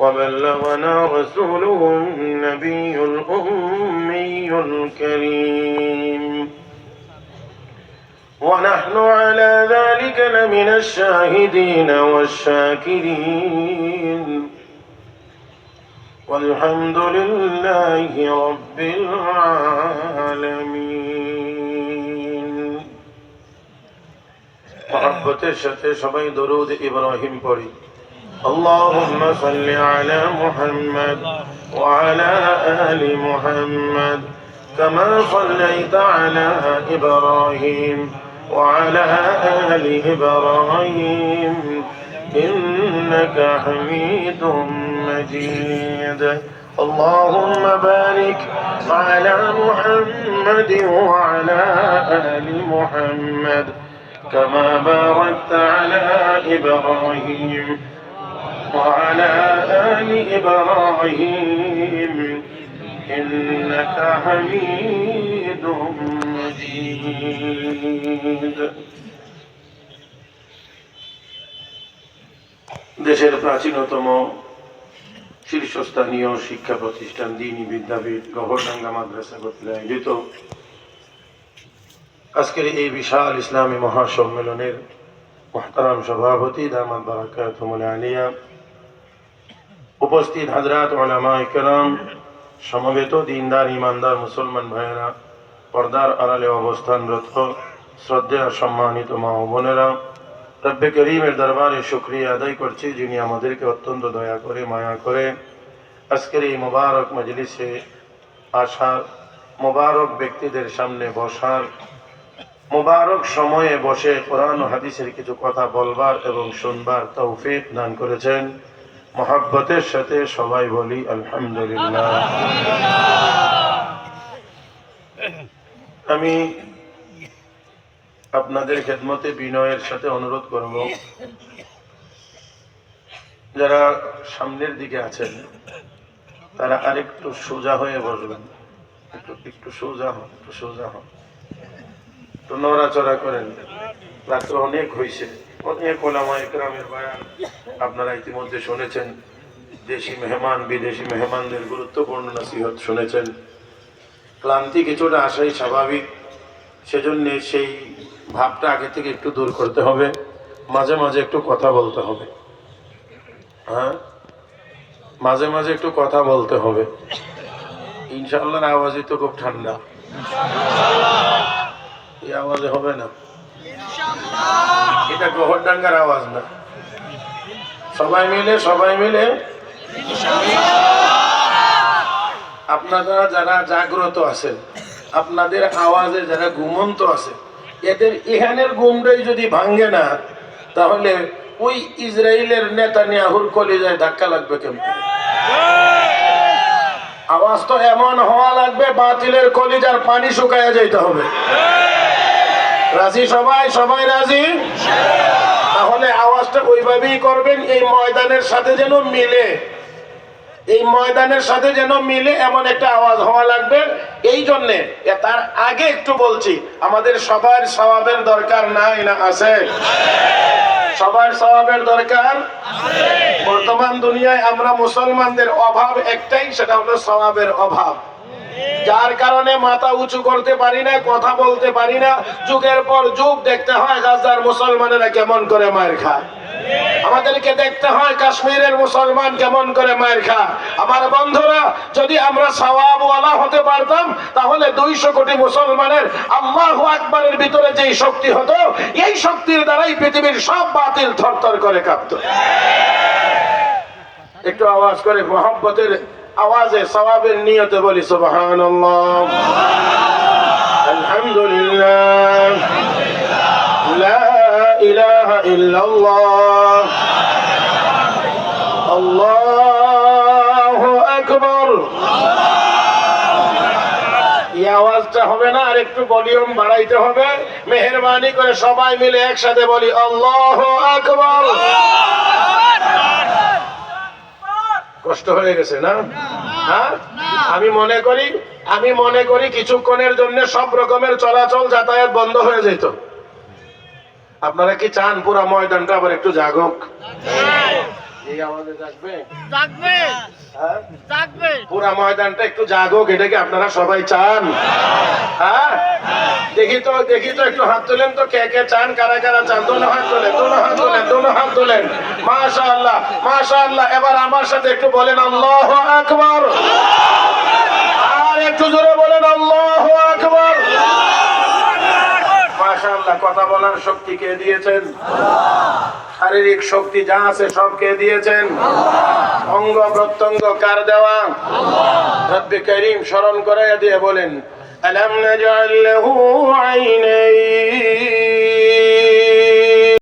وبلغنا رسوله النبي الأمي الكريم ونحن على ذلك لمن الشاهدين والشاكرين والحمد لله رب العالمين محبتের সাথে সবাই দরুদ ইব্রাহিম পড়ি اللهم صل على محمد وعلى آل محمد كما صليت على إبراهيم وعلى آل إبراهيم إنك حميد مجيد اللهم بارك على محمد وعلى آل محمد كما باركت على إبراهيم وعلى آل إبراهيم إنك حميد مجيد দেশের প্রাচীনতম শীর্ষস্থানীয় শিক্ষা প্রতিষ্ঠান দ্বীনি বিদ্যাপীঠ গহরডাঙ্গা মাদ্রাসা কর্তৃক আয়োজিত আজকের এই বিশাল ইসলামী মহাসম্মেলনের মুহতারাম সভাপতি দামাত বারাকাতুহুল আলিয়া, উপস্থিত হযরত উলামায়ে কেরাম, সমবেত দিনদার ইমানদার মুসলমান ভাইয়েরা, পর্দার আড়ালে অবস্থানরত শ্রদ্ধেয় সম্মানিত মা ও বোনেরা, রব্বে করিমের দরবারে শুকরিয়া আদায় করছি যিনি আমাদেরকে অত্যন্ত দয়া করে মায়া করে আজকের এই মোবারক মজলিসে আসার, মোবারক ব্যক্তিদের সামনে বসার, মোবারক সময়ে বসে কোরআন ও হাদিসের কিছু কথা বলবার এবং শুনবার তৌফিক দান করেছেন। মহব্বতের সাথে সবাই বলি আলহামদুলিল্লাহ। আমি আপনাদের খেদমতে বিনয়ের সাথে অনুরোধ করব, যারা সামনের দিকে আছেন তারা আরেকটু সোজা হয়ে বসবেন, একটু সোজা হন, একটু সোজা হন, একটু নড়াচড়া করেন। রাত্র অনেক হয়েছে, অনেক ওলামায়ে কেরামের বয়ান আপনারা ইতিমধ্যে শুনেছেন, দেশি মেহমান বিদেশি মেহমানদের গুরুত্বপূর্ণ নসিহত শুনেছেন। ক্লান্তি কিছুটা আসাই স্বাভাবিক, সেজন্য সেই ভাবটা আগে থেকে একটু দূর করতে হবে, মাঝে মাঝে একটু কথা বলতে হবে। হ্যাঁ, মাঝে মাঝে একটু কথা বলতে হবে। ইনশাআল্লাহর আওয়াজই তো খুব ঠান্ডা, এই আওয়াজে হবে না, এটা গহরডাঙ্গার আওয়াজ না। সবাই মিলে আপনারা যারা জাগ্রত আছেন, আপনাদের আওয়াজে যারা ঘুমন্ত আছে, এদের ইহানের ঘুমটাই যদি ভাঙ্গে না, তাহলে ওই ইসরায়েলের নেতানিয়াহুর কলিজায় ধাক্কা লাগবে কেমন? আওয়াজ তো এমন হওয়া লাগবে বাতিলের কলিজার পানি শুকায়া যাইতে হবে। রাজি সবাই? সবাই রাজি? তাহলে আওয়াজটা ওইভাবেই করবেন, এই ময়দানের সাথে যেন মিলে, এই ময়দানের সাথে যেন মিলে এমন একটা আওয়াজ হওয়া লাগবে। এই জন্যে তার আগে একটু বলছি, আমাদের সবার সওয়াবের দরকার নাই না আছে? সবার সওয়াবের দরকার। বর্তমান দুনিয়ায় আমরা মুসলমানদের অভাব একটাই, সেটা হলো সওয়াবের অভাব। যার কারণে মাথা উঁচু করতে পারি না, কথা বলতে পারি না। যুগের পর যুগ দেখতে হয় গাজার মুসলমানেরা কেমন করে মার খায়, আমাদেরকে দেখতে হয় কাশ্মীরের মুসলমান কেমন করে মার খায়। আমার বন্ধুরা, যদি আমরা সওয়াবওয়ালা হতে পারতাম, তাহলে 200 কোটি মুসলমানের আল্লাহু আকবারের ভিতরে যেই শক্তি হতো, এই শক্তির দ্বারাই পৃথিবীর সব বাতিল থরথর করে কাঁপতো। একটু আওয়াজ করে মহব্বতের আওয়াজে সওয়াবের নিয়তে বলি সুবহানাল্লাহ, আলহামদুলিল্লাহ, লা ইলাহা ইল্লাল্লাহ, আল্লাহু আকবার। এই আওয়াজটা হবে না, আর একটু ভলিউম বাড়াইতে হবে। মেহেরবানি করে সবাই মিলে একসাথে বলি আল্লাহু আকবার। কষ্ট হয়ে গেছে না? হ্যাঁ, আমি মনে করি কিছুক্ষণের জন্য সব রকমের চলাচল যাতায়াত বন্ধ হয়ে যেত। আপনারা কি চান পুরা ময়দানটা আবার একটু জাগুক? এই আওয়াজে জাগবে? জাগবে, হ্যাঁ? জাগবে। পুরা ময়দানটা একটু জাগুক, এটা কি আপনারা সবাই চান? হ্যাঁ, দেখি তো একটু হাত তোলেন তো, কে কে চান, কারা কারা চান? দোনো হাত তোলেন, দোনো হাত তোলেন, দোনো হাত তোলেন। মাশাআল্লাহ, মাশাআল্লাহ। এবার আমার সাথে একটু বলেন আল্লাহু আকবার। আর একটু জোরে বলেন আল্লাহু আকবার। মাশাআল্লাহ। কথা বলার শক্তি কে দিয়েছেন? শারীরিক শক্তি যা আছে সব কে দিয়েছেন? অঙ্গ প্রত্যঙ্গ কার দেওয়া? রব্বে করিম স্মরণ করাইয়া দিয়ে বলেন, আলাম নাজআল লাহু আইনাইন